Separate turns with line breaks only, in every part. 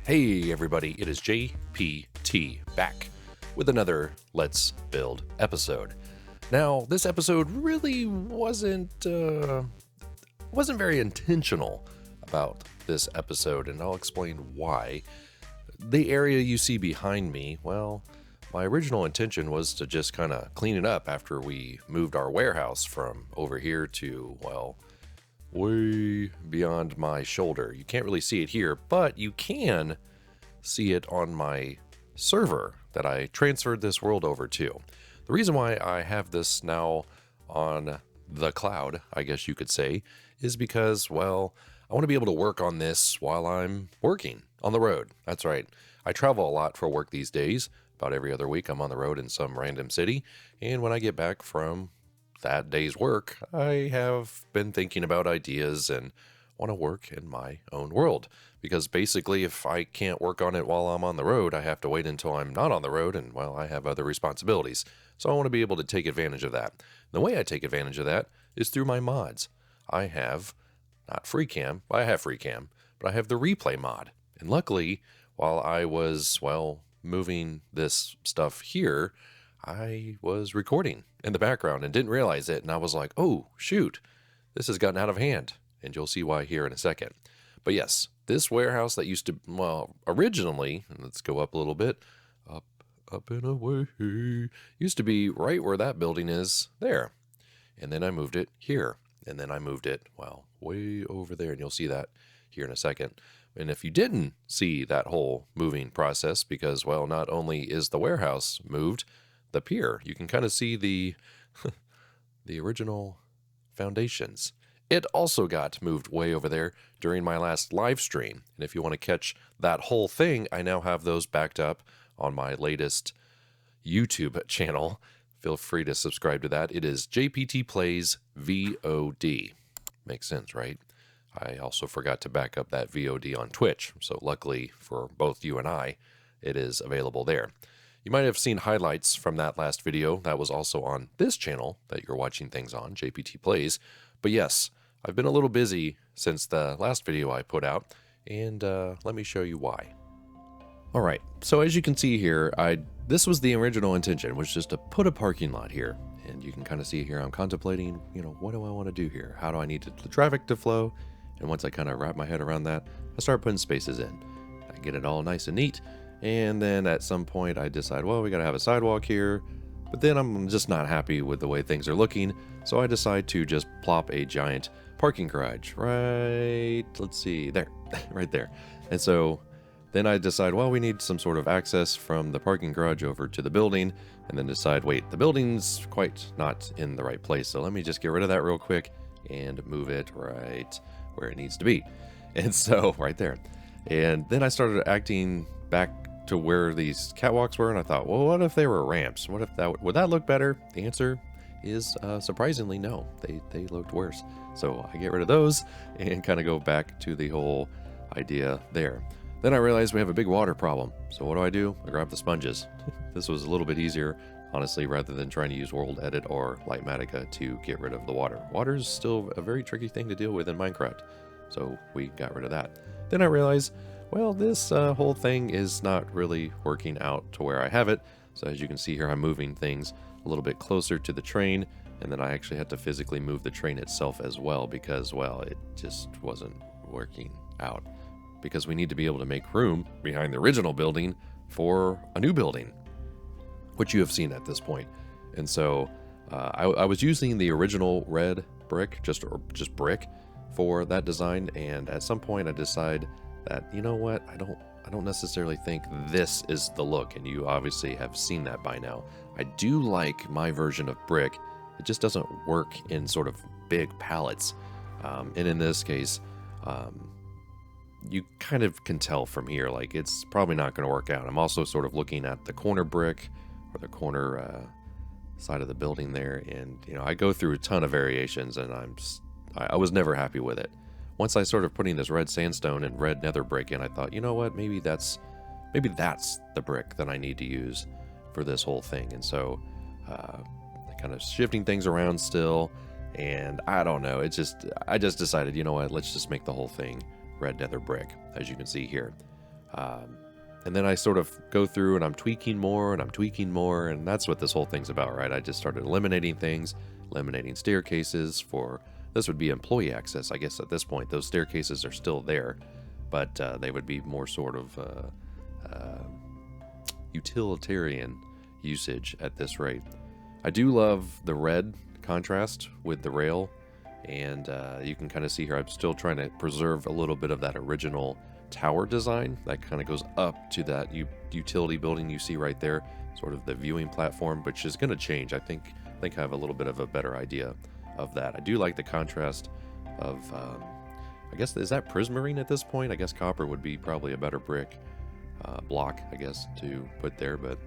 Hey everybody, it is JPT back with another Let's Build episode. Now, this episode really wasn't very intentional about this episode, and I'll explain why. The area you see behind me, well, my original intention was to just kind of clean it up after we moved our warehouse from over here to, well, way beyond my shoulder. You can't really see it here, but you can see it on my server that I transferred this world over to. The reason why I have this now on the cloud, I guess you could say, is because, well, I want to be able to work on this while I'm working on the road. That's right. I travel a lot for work these days. About every other week I'm on the road in some random city, and when I get back from that day's work, I have been thinking about ideas and want to work in my own world. Because basically, if I can't work on it while I'm on the road, I have to wait until I'm not on the road, and, well, I have other responsibilities. So I want to be able to take advantage of that. The way I take advantage of that is through my mods. I have, not FreeCam, I have FreeCam, but I have the replay mod. And luckily, while I was, well, moving this stuff here, I was recording in the background and didn't realize it, and I was like, oh, shoot, this has gotten out of hand, and you'll see why here in a second. But yes, this warehouse that used to, well, originally, let's go up a little bit, up and away, used to be right where that building is there, and then I moved it here, and then I moved it, well, way over there, and you'll see that here in a second. And if you didn't see that whole moving process, because, well, not only is the warehouse moved, the pier, you can kind of see the original foundations. It also got moved way over there during my last live stream. And if you want to catch that whole thing, I now have those backed up on my latest YouTube channel. Feel free to subscribe to that. It is JPT Plays VOD. Makes sense, right? I also forgot to back up that VOD on Twitch. So luckily for both you and I, it is available there. You might have seen highlights from that last video. That was also on this channel that you're watching things on, JPT Plays. But yes, I've been a little busy since the last video I put out, and let me show you why. All right, so as you can see here, this was the original intention, was just to put a parking lot here. And you can kind of see here, I'm contemplating, what do I want to do here? How do I need the traffic to flow? And once I kind of wrap my head around that, I start putting spaces in. I get it all nice and neat. And then at some point I decide, well, we got to have a sidewalk here. But then I'm just not happy with the way things are looking. So I decide to just plop a giant parking garage right, let's see, there, right there. And so then I decide, well, we need some sort of access from the parking garage over to the building. And then decide, wait, the building's quite not in the right place. So let me just get rid of that real quick and move it right where it needs to be. And so right there. And then I started acting back to where these catwalks were, and I thought, well, what if they were ramps? What if would that look better? The answer is surprisingly no. They looked worse. So I get rid of those and kind of go back to the whole idea there. Then I realized we have a big water problem. So what do? I grab the sponges. This was a little bit easier, honestly, rather than trying to use World Edit or Lightmatica to get rid of the water. Water is still a very tricky thing to deal with in Minecraft. So we got rid of that. Then I realized, well, this whole thing is not really working out to where I have it. So as you can see here, I'm moving things a little bit closer to the train, and then I actually had to physically move the train itself as well because, well, it just wasn't working out. Because we need to be able to make room behind the original building for a new building, which you have seen at this point. And so I was using the original red brick, just brick, for that design, and at some point I decide that, you know what, I don't necessarily think this is the look, and you obviously have seen that by now. I do like my version of brick. It just doesn't work in sort of big pallets, and in this case, you kind of can tell from here, like, it's probably not going to work out. I'm also sort of looking at the corner brick, or the corner side of the building there, and, I go through a ton of variations, and I was never happy with it. Once I started putting this red sandstone and red nether brick in, I thought, you know what, maybe that's the brick that I need to use for this whole thing. And so kind of shifting things around still, and I don't know, I just decided, you know what, let's just make the whole thing red nether brick, as you can see here. And then I sort of go through and I'm tweaking more and I'm tweaking more, and that's what this whole thing's about, right? I just started eliminating things, eliminating staircases for, this would be employee access, I guess at this point. Those staircases are still there, but they would be more sort of utilitarian usage at this rate. I do love the red contrast with the rail, and you can kind of see here I'm still trying to preserve a little bit of that original tower design that kind of goes up to that utility building you see right there, sort of the viewing platform, which is going to change. I think I have a little bit of a better idea of that. I do like the contrast of I guess, is that prismarine at this point? I guess copper would be probably a better brick block, I guess, to put there, but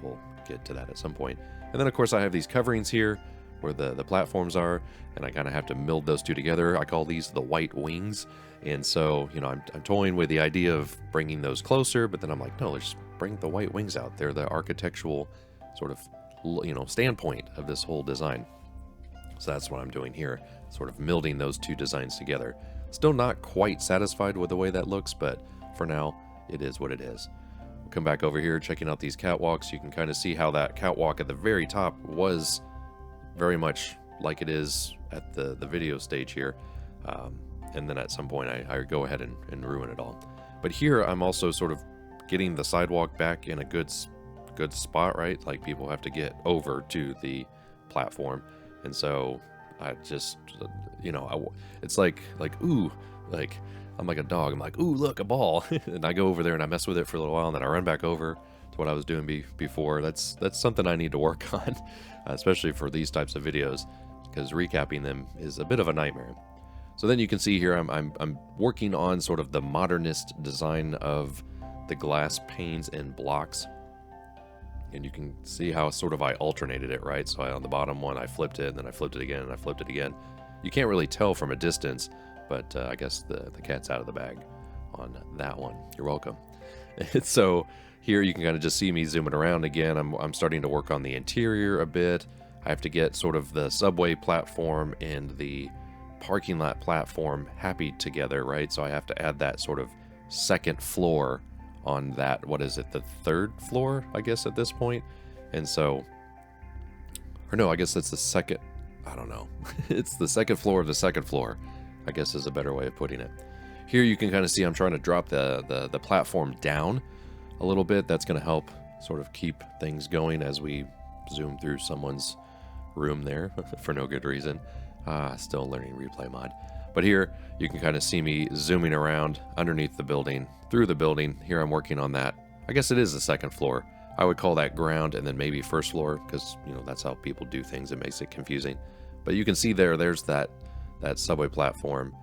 we'll get to that at some point. And then of course I have these coverings here where the platforms are, and I kind of have to meld those two together. I call these the white wings. And so, you know, I'm toying with the idea of bringing those closer, but then I'm like, no, let's bring the white wings out. They're the architectural sort of, you know, standpoint of this whole design. So that's what I'm doing here, sort of melding those two designs together. Still not quite satisfied with the way that looks, but for now, it is what it is. We'll come back over here, checking out these catwalks. You can kind of see how that catwalk at the very top was very much like it is at the video stage here. And then at some point I go ahead and ruin it all. But here I'm also sort of getting the sidewalk back in a good spot, right? Like people have to get over to the platform. And so I just, you know, it's like, ooh, like I'm like a dog. I'm like, ooh, look, a ball. And I go over there and I mess with it for a little while, and then I run back over to what I was doing before. That's something I need to work on, especially for these types of videos, because recapping them is a bit of a nightmare. So then you can see here I'm working on sort of the modernist design of the glass panes and blocks. And you can see how sort of I alternated it, right? So on the bottom one I flipped it, and then I flipped it again, and I flipped it again. You can't really tell from a distance, but I guess the cat's out of the bag on that one. You're welcome. So here you can kind of just see me zooming around again. I'm starting to work on the interior a bit. I have to get sort of the subway platform and the parking lot platform happy together, right? So I have to add that sort of second floor on that, what is it, the third floor, I guess, at this point. And so, or no, I guess that's the second, I don't know. It's the second floor of the second floor, I guess is a better way of putting it. Here you can kind of see I'm trying to drop the platform down a little bit. That's going to help sort of keep things going as we zoom through someone's room there for no good reason. Still learning replay mod. But here you can kind of see me zooming around underneath the building, through the building. Here I'm working on that. I guess it is the second floor. I would call that ground and then maybe first floor, because, you know, that's how people do things. It makes it confusing. But you can see there's that subway platform,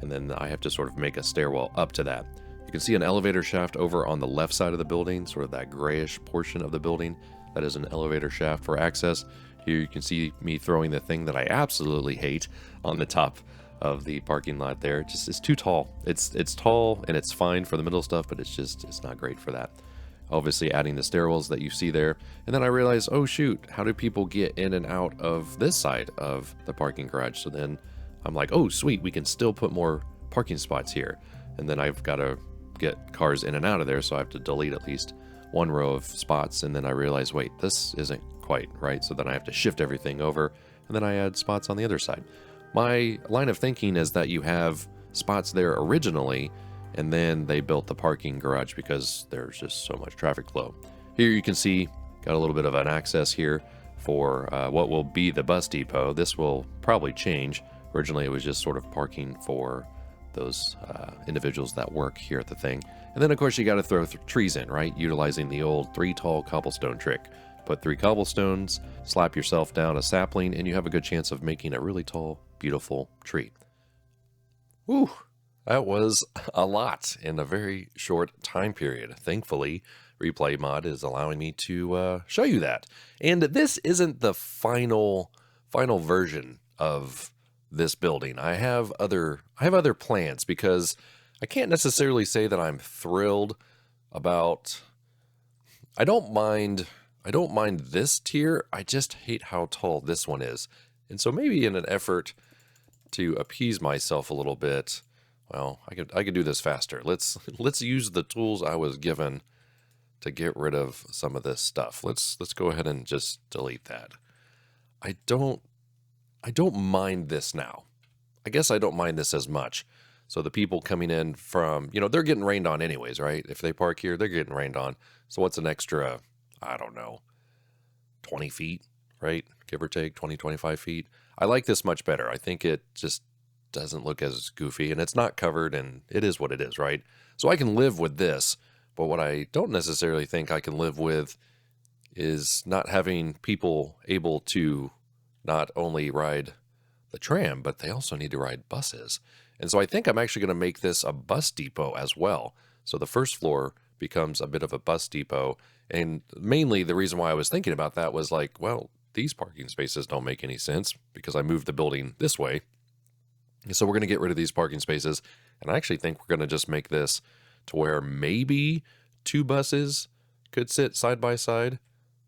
and then I have to sort of make a stairwell up to that. You can see an elevator shaft over on the left side of the building, sort of that grayish portion of the building. That is an elevator shaft for access. Here you can see me throwing the thing that I absolutely hate on the top of the parking lot there. It's too tall. It's tall and it's fine for the middle stuff, but it's not great for that. Obviously adding the stairwells that you see there. And then I realized, oh shoot, how do people get in and out of this side of the parking garage? So then I'm like, oh sweet, we can still put more parking spots here. And then I've got to get cars in and out of there, so I have to delete at least one row of spots. And then I realize, wait, this isn't quite right. So then I have to shift everything over, and then I add spots on the other side. My line of thinking is that you have spots there originally, and then they built the parking garage because there's just so much traffic flow. Here you can see, got a little bit of an access here for what will be the bus depot. This will probably change. Originally it was just sort of parking for those individuals that work here at the thing. And then of course you got to throw trees in, right? Utilizing the old 3 tall cobblestone trick. Put 3 cobblestones, slap yourself down a sapling, and you have a good chance of making a really tall, beautiful tree. Whew, that was a lot in a very short time period. Thankfully, Replay Mod is allowing me to show you that. And this isn't the final version of this building. I have other plans, because I can't necessarily say that I'm thrilled about. I don't mind this tier. I just hate how tall this one is. And so maybe in an effort to appease myself a little bit, Well, I could do this faster. Let's use the tools I was given to get rid of some of this stuff. Let's go ahead and just delete that. I don't mind this now. I guess I don't mind this as much. So the people coming in from, they're getting rained on anyways, right? If they park here, they're getting rained on. So what's an extra, I don't know, 20 feet, right? Give or take 20, 25 feet. I like this much better. I think it just doesn't look as goofy, and it's not covered, and it is what it is, right? So I can live with this, but what I don't necessarily think I can live with is not having people able to not only ride the tram, but they also need to ride buses. And so I think I'm actually going to make this a bus depot as well. So the first floor becomes a bit of a bus depot. And mainly the reason why I was thinking about that was like, well, these parking spaces don't make any sense because I moved the building this way. So we're going to get rid of these parking spaces. And I actually think we're going to just make this to where maybe 2 buses could sit side by side.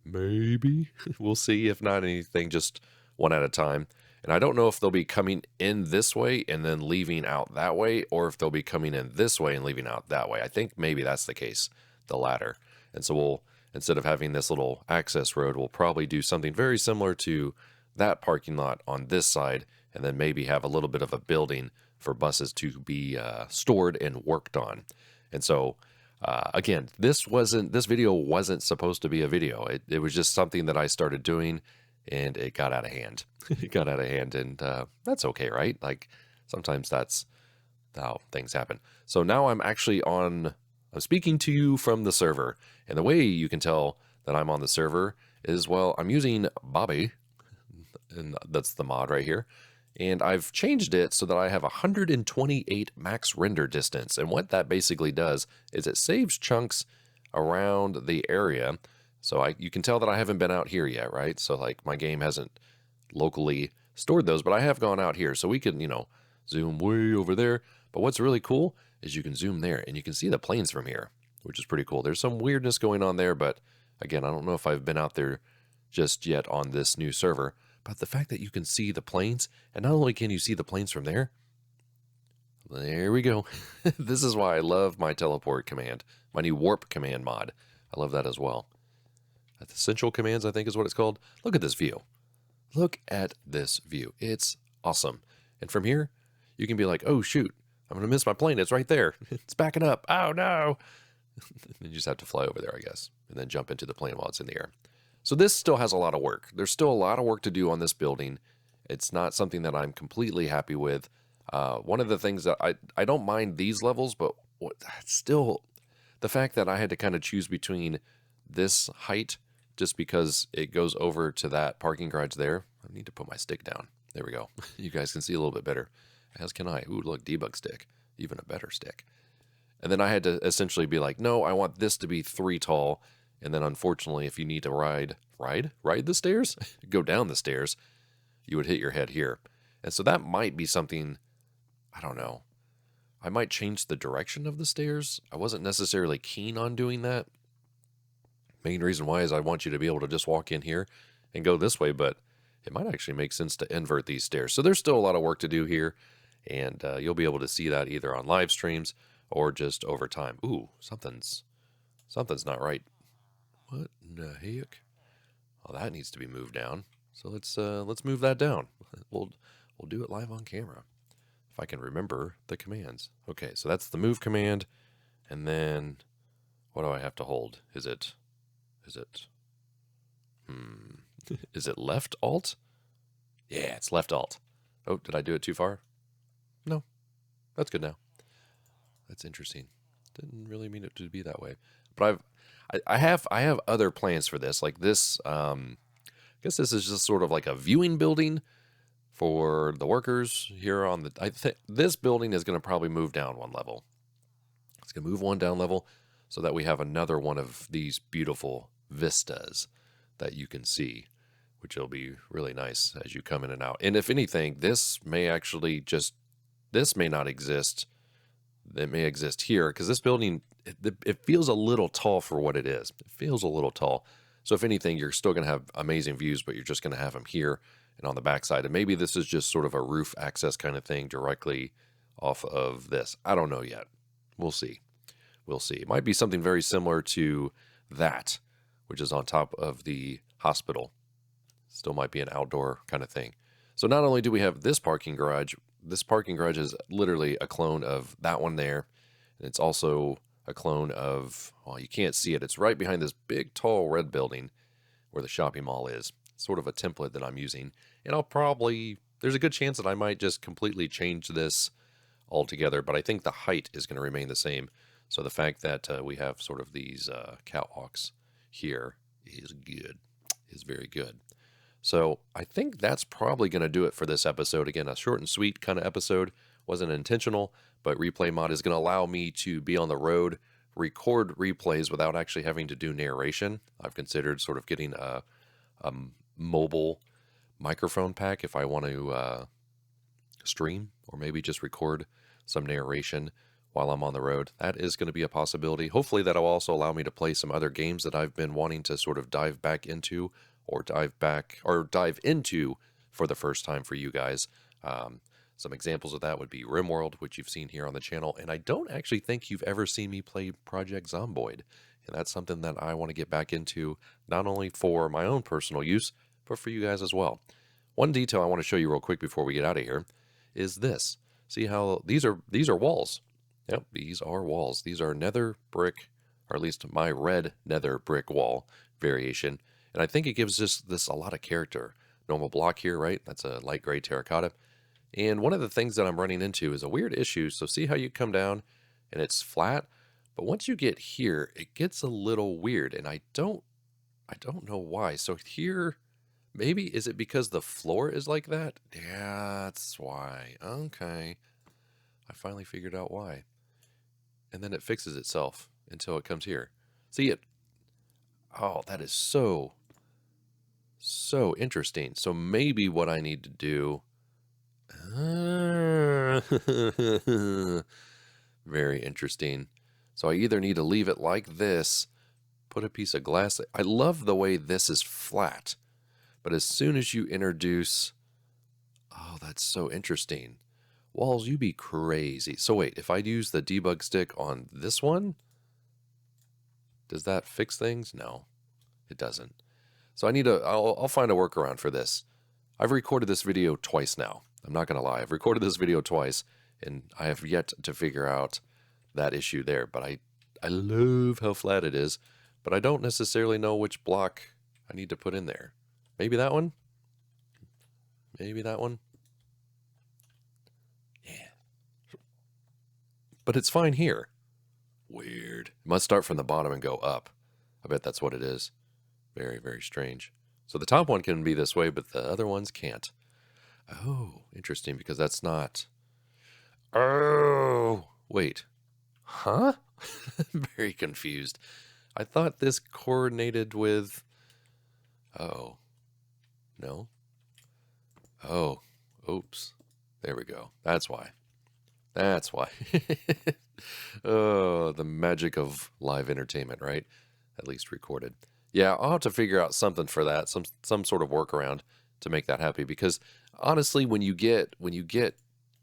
Maybe. We'll see. If not anything, just one at a time. And I don't know if they'll be coming in this way and then leaving out that way, or if they'll be coming in this way and leaving out that way. I think maybe that's the case, the latter. And so we'll, instead of having this little access road, we'll probably do something very similar to that parking lot on this side, and then maybe have a little bit of a building for buses to be stored and worked on. And so, again, this video wasn't supposed to be a video. It was just something that I started doing, and it got out of hand. It got out of hand, and that's okay, right? Like, sometimes that's how things happen. So now I'm speaking to you from the server, and the way you can tell that I'm on the server is, well, I'm using Bobby, and that's the mod right here, and I've changed it so that I have 128 max render distance, and what that basically does is it saves chunks around the area. So you can tell that I haven't been out here yet, right? So like my game hasn't locally stored those, but I have gone out here. So we can, zoom way over there. But what's really cool is you can zoom there and you can see the planes from here, which is pretty cool. There's some weirdness going on there, but again, I don't know if I've been out there just yet on this new server. But the fact that you can see the planes, and not only can you see the planes from there we go. This is why I love my teleport command, my new warp command mod. I love that as well. Essential commands, I think is what it's called. Look at this view. Look at this view. It's awesome. And from here, you can be like, oh, shoot, I'm going to miss my plane. It's right there. It's backing up. Oh, no. You just have to fly over there, I guess, and then jump into the plane while it's in the air. So this still has a lot of work. There's still a lot of work to do on this building. It's not something that I'm completely happy with. One of the things that I don't mind these levels, but still the fact that I had to kind of choose between this height just because it goes over to that parking garage there. I need to put my stick down. There we go. You guys can see a little bit better. As can I. Ooh, look, debug stick. Even a better stick. And then I had to essentially be like, no, I want this to be 3 tall. And then unfortunately, if you need to ride the stairs, go down the stairs, you would hit your head here. And so that might be something, I don't know. I might change the direction of the stairs. I wasn't necessarily keen on doing that. Main reason why is I want you to be able to just walk in here and go this way, but it might actually make sense to invert these stairs. So there's still a lot of work to do here, and you'll be able to see that either on live streams or just over time. Ooh, something's not right. What in the heck? Well, that needs to be moved down. So let's move that down. We'll do it live on camera if I can remember the commands. Okay, so that's the move command, and then what do I have to hold? Is it left alt? Yeah, it's left alt. Oh, did I do it too far? No, that's good now. That's interesting. Didn't really mean it to be that way, but I have other plans for this. Like this, I guess this is just sort of like a viewing building for the workers here on the. I think this building is going to probably move down 1 level. It's going to move 1 down level so that we have another one of these beautiful vistas that you can see, which will be really nice as you come in and out. And if anything, this may not exist. It may exist here because this building, it feels a little tall for what it is. It feels a little tall. So if anything, you're still going to have amazing views, but you're just going to have them here and on the backside. And maybe this is just sort of a roof access kind of thing directly off of this. I don't know yet. We'll see. We'll see. It might be something very similar to that, which is on top of the hospital. Still might be an outdoor kind of thing. So not only do we have this parking garage is literally a clone of that one there. And it's also a clone of, well, you can't see it. It's right behind this big, tall red building where the shopping mall is. Sort of a template that I'm using. And there's a good chance that I might just completely change this altogether, but I think the height is going to remain the same. So the fact that we have sort of these catwalks here is good, is very good. So I think that's probably going to do it for this episode. Again, a short and sweet kind of episode. Wasn't intentional, but Replay Mod is going to allow me to be on the road, record replays without actually having to do narration. I've considered sort of getting a mobile microphone pack if I want to stream, or maybe just record some narration while I'm on the road. That is going to be a possibility. Hopefully that'll also allow me to play some other games that I've been wanting to sort of dive into for the first time for you guys. Some examples of that would be RimWorld, which you've seen here on the channel, and I don't actually think you've ever seen me play Project Zomboid, and that's something that I want to get back into, not only for my own personal use, but for you guys as well. One detail I want to show you real quick before we get out of here is this. See how these are walls. Yep, these are walls. These are nether brick, or at least my red nether brick wall variation. And I think it gives this a lot of character. Normal block here, right? That's a light gray terracotta. And one of the things that I'm running into is a weird issue. So see how you come down and it's flat, but once you get here, it gets a little weird, and I don't know why. So here, maybe is it because the floor is like that? Yeah, that's why. Okay. I finally figured out why. And then it fixes itself until it comes here. See it? Oh, that is so interesting. So maybe what I need to do... very interesting. So I either need to leave it like this, put a piece of glass... I love the way this is flat. But as soon as you introduce... Oh, that's so interesting. Walls, you be crazy. So wait, if I use the debug stick on this one, does that fix things? No, it doesn't. So I'll find a workaround for this. I've recorded this video twice now. I'm not going to lie. I've recorded this video twice, and I have yet to figure out that issue there. But I love how flat it is, but I don't necessarily know which block I need to put in there. Maybe that one? Maybe that one? Yeah. But it's fine here. Weird. It must start from the bottom and go up. I bet that's what it is. Very, very strange. So the top one can be this way, but the other ones can't. Oh, interesting, because that's not... Oh, wait. Huh? Very confused. I thought this coordinated with... Oh. No. Oh. Oops. There we go. That's why. That's why. Oh, the magic of live entertainment, right? At least recorded. Yeah, I'll have to figure out something for that, some sort of workaround to make that happy, because honestly, when you get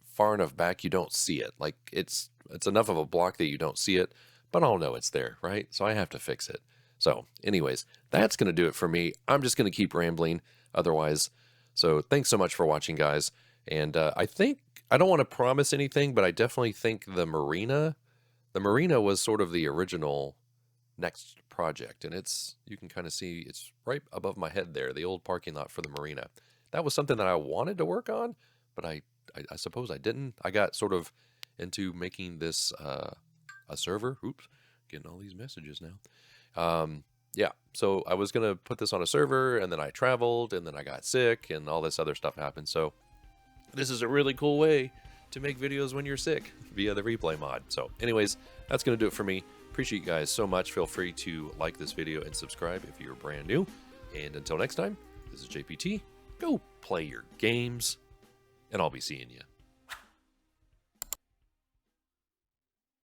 far enough back, you don't see it. Like it's enough of a block that you don't see it, but I'll know it's there, right? So I have to fix it. So anyways, that's going to do it for me. I'm just going to keep rambling otherwise. So thanks so much for watching, guys. And I don't want to promise anything, but I definitely think the marina was sort of the original next project, and you can kind of see it's right above my head there, the old parking lot for the marina. That was something that I wanted to work on, but I suppose I didn't. I got sort of into making this a server. Oops, getting all these messages now. Yeah, so I was gonna put this on a server, and then I traveled, and then I got sick, and all this other stuff happened. So this is a really cool way to make videos when you're sick via the replay mod. So anyways, that's gonna do it for me. Appreciate you guys so much. Feel free to like this video and subscribe if you're brand new. And until next time, this is JPT. Go play your games, and I'll be seeing you.